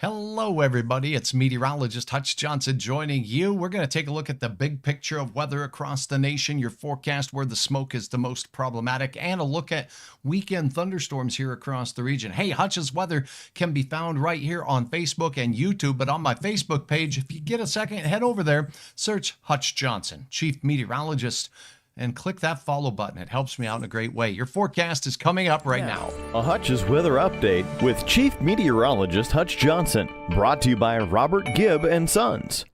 Hello, everybody. It's meteorologist Hutch Johnson joining you. We're going to take a look at the big picture of weather across the nation, your forecast where the smoke is the most problematic, and a look at weekend thunderstorms here across the region. Hey, Hutch's weather can be found right here on Facebook and YouTube, but on my Facebook page, if you get a second, head over there, search Hutch Johnson, Chief Meteorologist, and click that follow button. It helps me out in a great way. Your forecast is coming up right now. A Hutch's weather update with Chief Meteorologist Hutch Johnson, brought to you by Robert Gibb and Sons.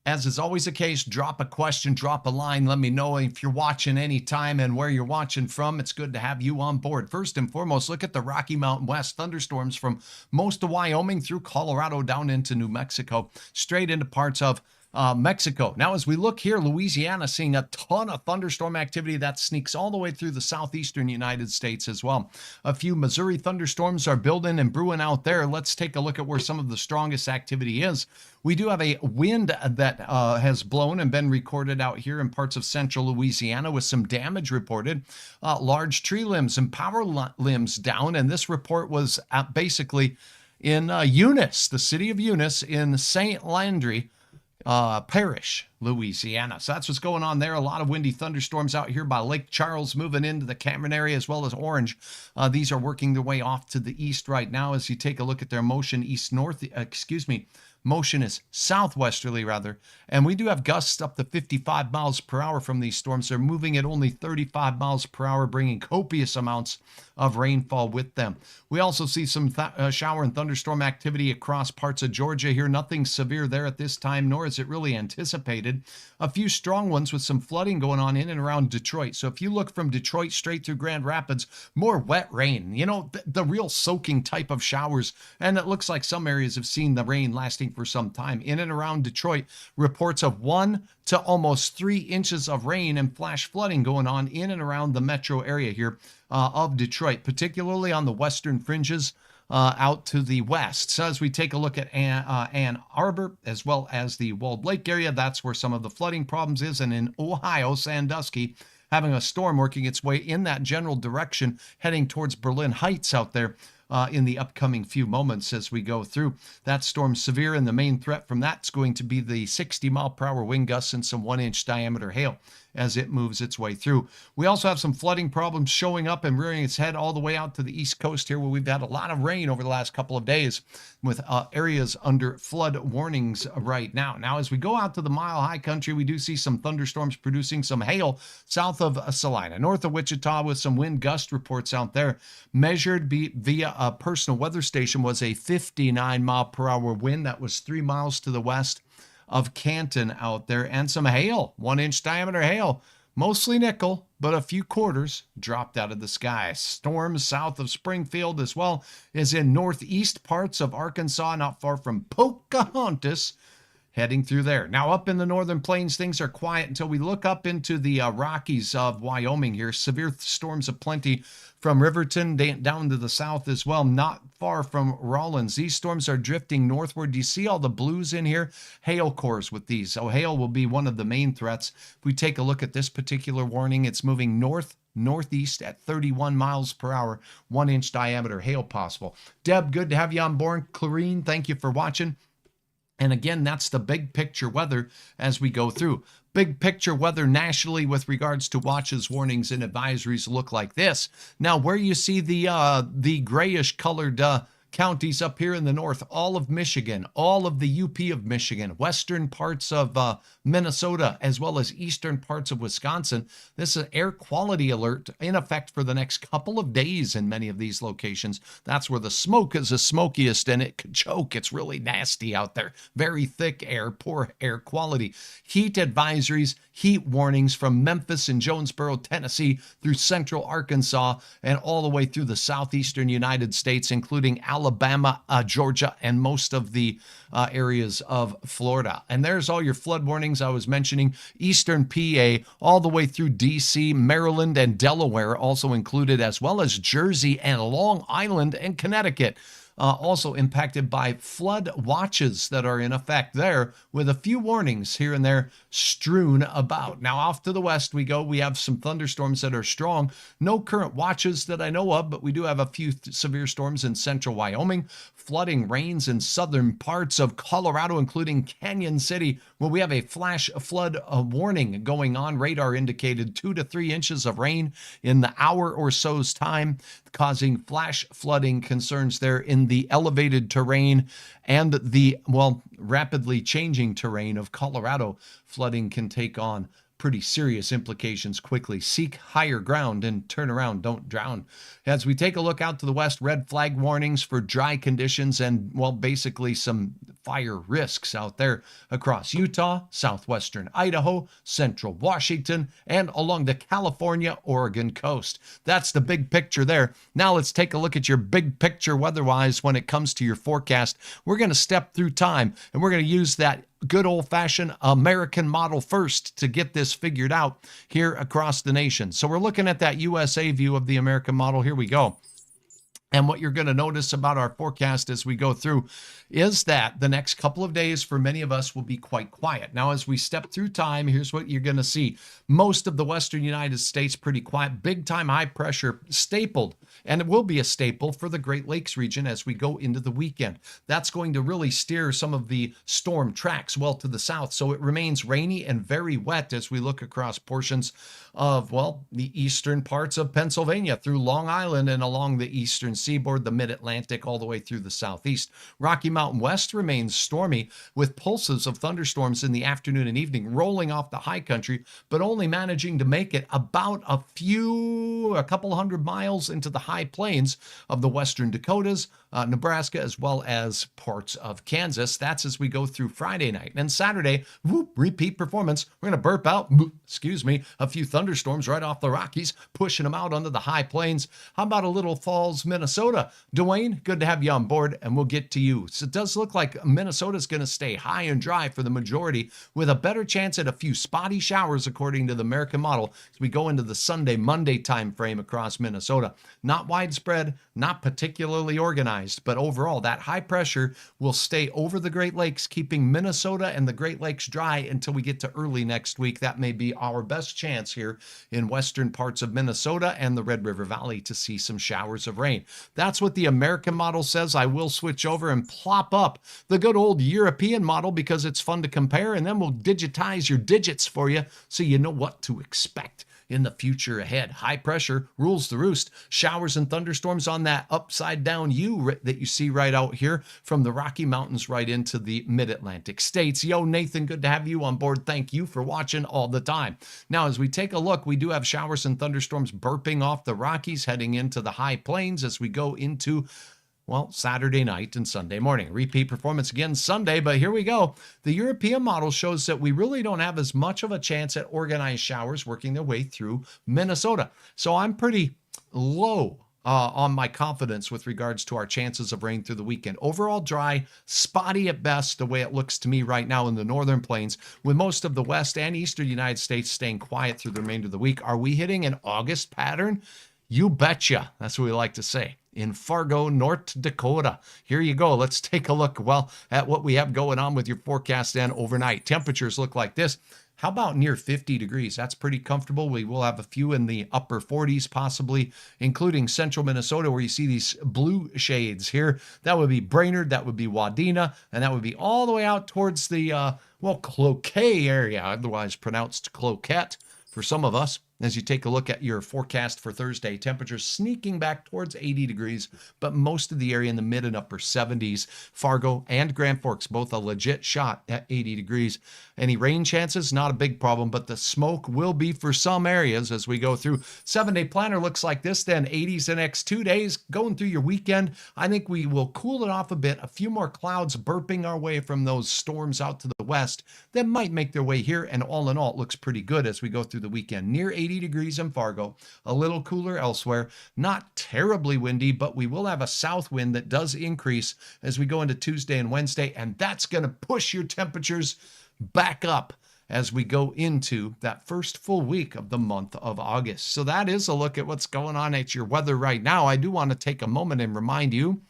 As is always the case, drop a question, drop a line. Let me know if you're watching anytime and where you're watching from. It's good to have you on board. First and foremost, look at the Rocky Mountain West. Thunderstorms from most of Wyoming through Colorado down into New Mexico, straight into parts of Mexico. Now, as we look here, Louisiana seeing a ton of thunderstorm activity that sneaks all the way through the southeastern United States as well. A few Missouri thunderstorms are building and brewing out there. Let's take a look at where some of the strongest activity is. We do have a wind that has blown and been recorded out here in parts of central Louisiana with some damage reported. Large tree limbs and power limbs down, and this report was basically in Eunice, the city of Eunice in St. Landry Parish, Louisiana. So that's what's going on there. A lot of windy thunderstorms out here by Lake Charles moving into the Cameron area as well as Orange. These are working their way off to the east right now as you take a look at their motion motion is southwesterly rather, and we do have gusts up to 55 miles per hour from these storms. They're moving at only 35 miles per hour, bringing copious amounts of rainfall with them. We also see some shower and thunderstorm activity across parts of Georgia here. Nothing severe there at this time, nor is it really anticipated. A few strong ones with some flooding going on in and around Detroit. So if you look from Detroit straight through Grand Rapids, more wet rain, the real soaking type of showers. And it looks like some areas have seen the rain lasting for some time. In and around Detroit, reports of 1 to almost 3 inches of rain and flash flooding going on in and around the metro area here of Detroit, particularly on the western fringes out to the west. So as we take a look at Ann Arbor as well as the Walled Lake area, that's where some of the flooding problems is. And in Ohio, Sandusky, having a storm working its way in that general direction, heading towards Berlin Heights out there in the upcoming few moments as we go through. That storm's severe, and the main threat from that's going to be the 60-mile-per-hour wind gusts and some 1-inch diameter hail as it moves its way through. We also have some flooding problems showing up and rearing its head all the way out to the east coast here, where we've had a lot of rain over the last couple of days with areas under flood warnings right now. Now, as we go out to the Mile High Country, we do see some thunderstorms producing some hail south of Salina, north of Wichita, with some wind gust reports out there. Measured via a personal weather station was a 59-mile-per-hour wind that was 3 miles to the west of Canton out there, and some hail, 1-inch diameter hail, mostly nickel, but a few quarters dropped out of the sky. Storms south of Springfield as well as in northeast parts of Arkansas, not far from Pocahontas, heading through there. Now, up in the northern plains, things are quiet until we look up into the Rockies of Wyoming here. Severe storms aplenty from Riverton down to the south as well, not far from Rawlins. These storms are drifting northward. Do you see all the blues in here? Hail cores with these. So hail will be one of the main threats. If we take a look at this particular warning, it's moving northeast at 31 miles per hour, 1-inch diameter hail possible. Deb, good to have you on board. Clarine, thank you for watching. And again, that's the big picture weather as we go through. Big picture weather nationally with regards to watches, warnings, and advisories look like this. Now, where you see the grayish colored counties up here in the north, all of Michigan, all of the UP of Michigan, western parts of Minnesota, as well as eastern parts of Wisconsin. This is an air quality alert in effect for the next couple of days in many of these locations. That's where the smoke is the smokiest, and it could choke. It's really nasty out there. Very thick air, poor air quality. Heat advisories, heat warnings from Memphis and Jonesboro, Tennessee, through central Arkansas, and all the way through the southeastern United States, including Alabama, Georgia, and most of the areas of Florida. And there's all your flood warnings I was mentioning. Eastern PA, all the way through DC, Maryland, and Delaware also included, as well as Jersey and Long Island and Connecticut. Also impacted by flood watches that are in effect there, with a few warnings here and there strewn about. Now, off to the west we go. We have some thunderstorms that are strong. No current watches that I know of, but we do have a few severe storms in central Wyoming. Flooding rains in southern parts of Colorado, including Canyon City, where we have a flash flood warning going on. Radar indicated 2 to 3 inches of rain in the hour or so's time, causing flash flooding concerns there in the elevated terrain and the, well, rapidly changing terrain of Colorado. Flooding can take on pretty serious implications quickly. Seek higher ground and turn around, don't drown. As we take a look out to the west, red flag warnings for dry conditions and, well, basically some fire risks out there across Utah, southwestern Idaho, central Washington, and along the California-Oregon coast. That's the big picture there. Now let's take a look at your big picture weather-wise when it comes to your forecast. We're going to step through time, and we're going to use that good old-fashioned American model first to get this figured out here across the nation. So we're looking at that USA view of the American model. Here we go. And what you're going to notice about our forecast as we go through is that the next couple of days for many of us will be quite quiet. Now, as we step through time, here's what you're going to see. Most of the western United States pretty quiet. Big time high pressure stapled, and it will be a staple for the Great Lakes region as we go into the weekend. That's going to really steer some of the storm tracks well to the south. So it remains rainy and very wet as we look across portions of, well, the eastern parts of Pennsylvania through Long Island and along the eastern seaboard, the mid-Atlantic, all the way through the southeast. Rocky Mountain West remains stormy with pulses of thunderstorms in the afternoon and evening rolling off the high country, but only managing to make it about a couple hundred miles into the high plains of the western Dakotas, Nebraska, as well as parts of Kansas. That's as we go through Friday night. And Saturday, repeat performance. We're going to burp out, a few thunderstorms right off the Rockies, pushing them out onto the high plains. How about a little Falls, Minnesota? Dwayne, good to have you on board, and we'll get to you. So it does look like Minnesota's going to stay high and dry for the majority, with a better chance at a few spotty showers, according to the American model, as we go into the Sunday, Monday time frame across Minnesota. Not widespread, not particularly organized, but overall, that high pressure will stay over the Great Lakes, keeping Minnesota and the Great Lakes dry until we get to early next week. That may be our best chance here in western parts of Minnesota and the Red River Valley to see some showers of rain. That's what the American model says. I will switch over and plop up the good old European model because it's fun to compare, and then we'll digitize your digits for you so you know what to expect in the future ahead. High pressure rules the roost. Showers and thunderstorms on that upside down U that you see right out here from the Rocky Mountains right into the mid-Atlantic states. Yo, Nathan, good to have you on board. Thank you for watching all the time. Now, as we take a look, we do have showers and thunderstorms burping off the Rockies, heading into the high plains as we go into, well, Saturday night and Sunday morning. Repeat performance again Sunday, but here we go. The European model shows that we really don't have as much of a chance at organized showers working their way through Minnesota. So I'm pretty low on my confidence with regards to our chances of rain through the weekend. Overall dry, spotty at best, the way it looks to me right now in the northern plains, with most of the west and eastern United States staying quiet through the remainder of the week. Are we hitting an August pattern? You betcha. That's what we like to say. In Fargo, North Dakota. Here you go. Let's take a look, well, at what we have going on with your forecast and overnight. Temperatures look like this. How about near 50 degrees? That's pretty comfortable. We will have a few in the upper 40s, possibly, including central Minnesota, where you see these blue shades here. That would be Brainerd, that would be Wadena, and that would be all the way out towards the, Cloquet area, otherwise pronounced Cloquet for some of us. As you take a look at your forecast for Thursday, temperatures sneaking back towards 80 degrees, but most of the area in the mid and upper 70s. Fargo and Grand Forks, both a legit shot at 80 degrees. Any rain chances? Not a big problem, but the smoke will be for some areas as we go through. 7-day planner looks like this then. 80s the next 2 days. Going through your weekend, I think we will cool it off a bit. A few more clouds burping our way from those storms out to the west that might make their way here. And all in all, it looks pretty good as we go through the weekend. Near 80 degrees in Fargo, a little cooler elsewhere, not terribly windy, but we will have a south wind that does increase as we go into Tuesday and Wednesday, and that's going to push your temperatures back up as we go into that first full week of the month of August. So that is a look at what's going on at your weather right now. I do want to take a moment and remind you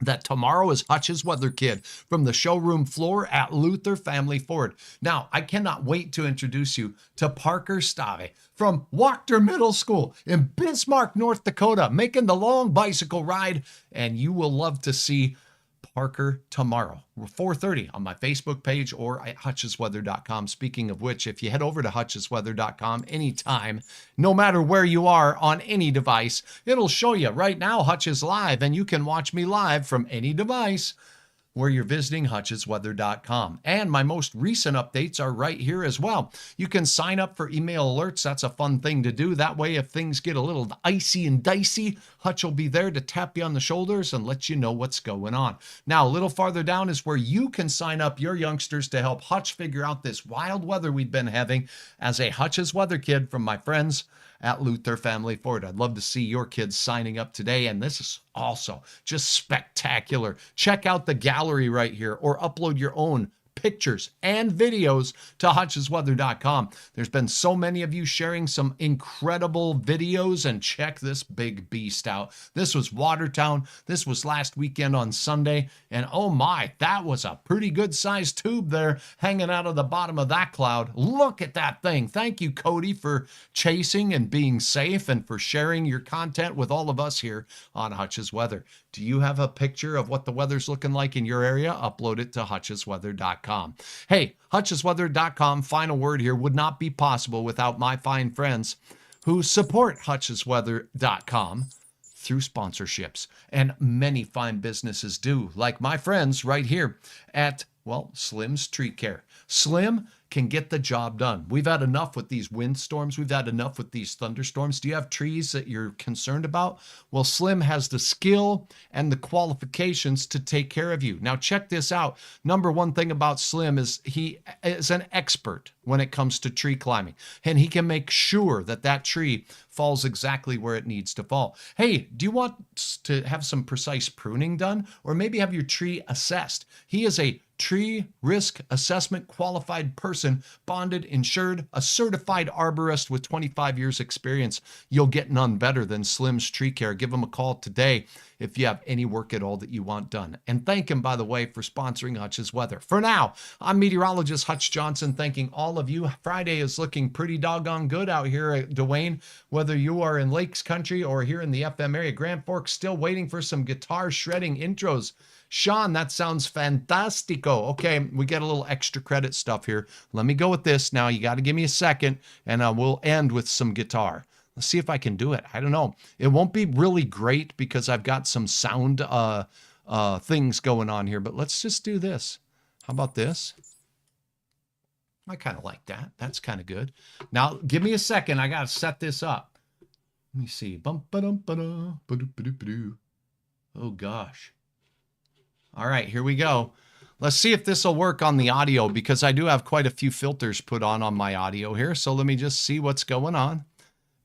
that tomorrow is Hutch's Weather Kid from the showroom floor at Luther Family Ford. Now, I cannot wait to introduce you to Parker Stave from Wachter Middle School in Bismarck, North Dakota, making the long bicycle ride, and you will love to see Parker tomorrow, 4:30 on my Facebook page or at hutchesweather.com. Speaking of which, if you head over to hutchesweather.com anytime, no matter where you are on any device, it'll show you right now Hutch is live, and you can watch me live from any device where you're visiting hutchesweather.com. And my most recent updates are right here as well. You can sign up for email alerts. That's a fun thing to do. That way, if things get a little icy and dicey, Hutch will be there to tap you on the shoulders and let you know what's going on. Now, a little farther down is where you can sign up your youngsters to help Hutch figure out this wild weather we've been having as a Hutch's Weather Kid from my friends at Luther Family Ford. I'd love to see your kids signing up today, and this is also just spectacular. Check out the gallery right here or upload your own pictures and videos to hutchesweather.com. There's been so many of you sharing some incredible videos, and check this big beast out. This was Watertown. This was last weekend on Sunday, and oh my, that was a pretty good sized tube there hanging out of the bottom of that cloud. Look at that thing. Thank you, Cody, for chasing and being safe and for sharing your content with all of us here on Hutch's Weather. Do you have a picture of what the weather's looking like in your area? Upload it to hutchesweather.com. Hey, hutchesweather.com, final word here, would not be possible without my fine friends who support hutchesweather.com through sponsorships. And many fine businesses do, like my friends right here at, well, Slim's Tree Care. Slim can get the job done. We've had enough with these windstorms. We've had enough with these thunderstorms. Do you have trees that you're concerned about? Well, Slim has the skill and the qualifications to take care of you. Now, check this out. Number one thing about Slim is he is an expert when it comes to tree climbing, and he can make sure that that tree falls exactly where it needs to fall. Hey, do you want to have some precise pruning done, or maybe have your tree assessed? He is a tree risk assessment qualified person, bonded, insured, a certified arborist with 25 years experience. You'll get none better than Slim's Tree Care. Give him a call today if you have any work at all that you want done. And thank him, by the way, for sponsoring Hutch's Weather. For now, I'm meteorologist Hutch Johnson, thanking all of you. Friday is looking pretty doggone good out here at Dwayne, whether you are in Lakes Country or here in the FM area. Grand Forks still waiting for some guitar shredding intros. Sean, that sounds fantastico. Okay, we get a little extra credit stuff here. Let me go with this now. You got to give me a second, and we'll end with some guitar. Let's see if I can do it. I don't know. It won't be really great because I've got some sound things going on here, but let's just do this. How about this? I kind of like that. That's kind of good. Now, give me a second. I got to set this up. Let me see. Oh, gosh. All right, here we go. Let's see if this will work on the audio, because I do have quite a few filters put on my audio here. So let me just see what's going on.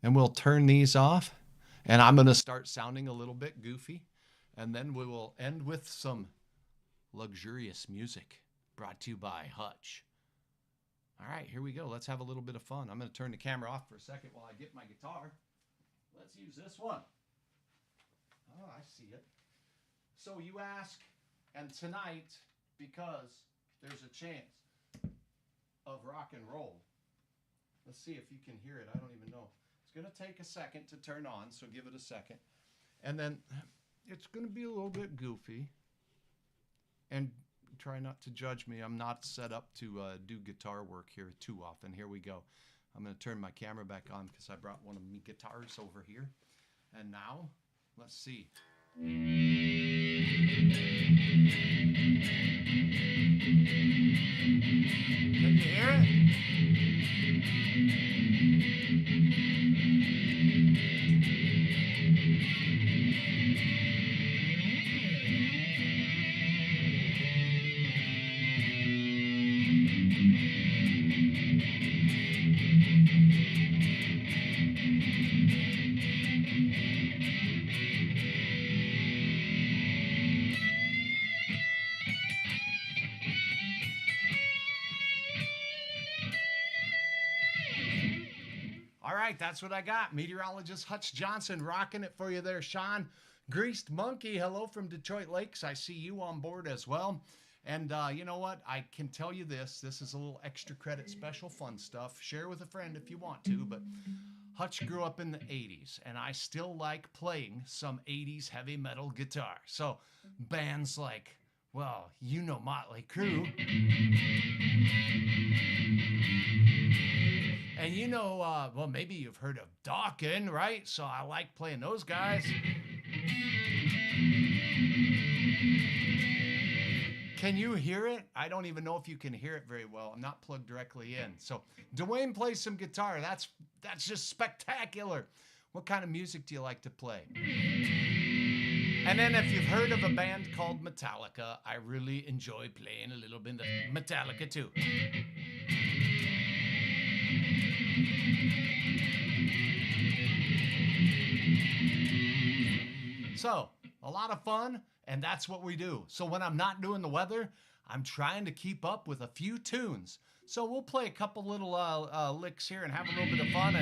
And we'll turn these off. And I'm going to start sounding a little bit goofy. And then we will end with some luxurious music brought to you by Hutch. All right, here we go. Let's have a little bit of fun. I'm going to turn the camera off for a second while I get my guitar. Let's use this one. Oh, I see it. So you ask, and tonight, because there's a chance of rock and roll, let's see if you can hear it. I don't even know. It's going to take a second to turn on, so give it a second. And then it's going to be a little bit goofy. And try not to judge me. I'm not set up to do guitar work here too often. Here we go. I'm going to turn my camera back on because I brought one of my guitars over here. And now, let's see. Can you hear it? All right, that's what I got. Meteorologist Hutch Johnson rocking it for you there, Sean. Greased Monkey, hello from Detroit Lakes. I see you on board as well. And you know what? I can tell you this. This is a little extra credit, special fun stuff. Share with a friend if you want to. But Hutch grew up in the 80s, and I still like playing some 80s heavy metal guitar. So bands like, well, you know Motley Crue. And you know, well, maybe you've heard of Dawkins, right? So I like playing those guys. Can you hear it? I don't even know if you can hear it very well. I'm not plugged directly in. So Dwayne plays some guitar. That's just spectacular. What kind of music do you like to play? And then if you've heard of a band called Metallica, I really enjoy playing a little bit of Metallica too. So, a lot of fun, and that's what we do. So when I'm not doing the weather, I'm trying to keep up with a few tunes. So we'll play a couple little licks here and have a little bit of fun.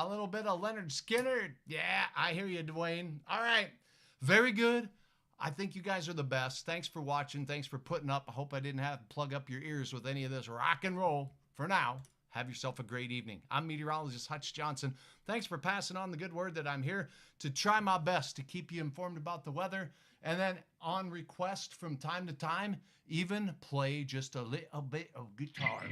A little bit of Leonard Skinner. Yeah, I hear you, Dwayne. All right, very good. I think you guys are the best. Thanks for watching. Thanks for putting up. I hope I didn't have to plug up your ears with any of this rock and roll. For now, have yourself a great evening. I'm meteorologist Hutch Johnson. Thanks for passing on the good word that I'm here to try my best to keep you informed about the weather. And then on request from time to time, even play just a little bit of guitar.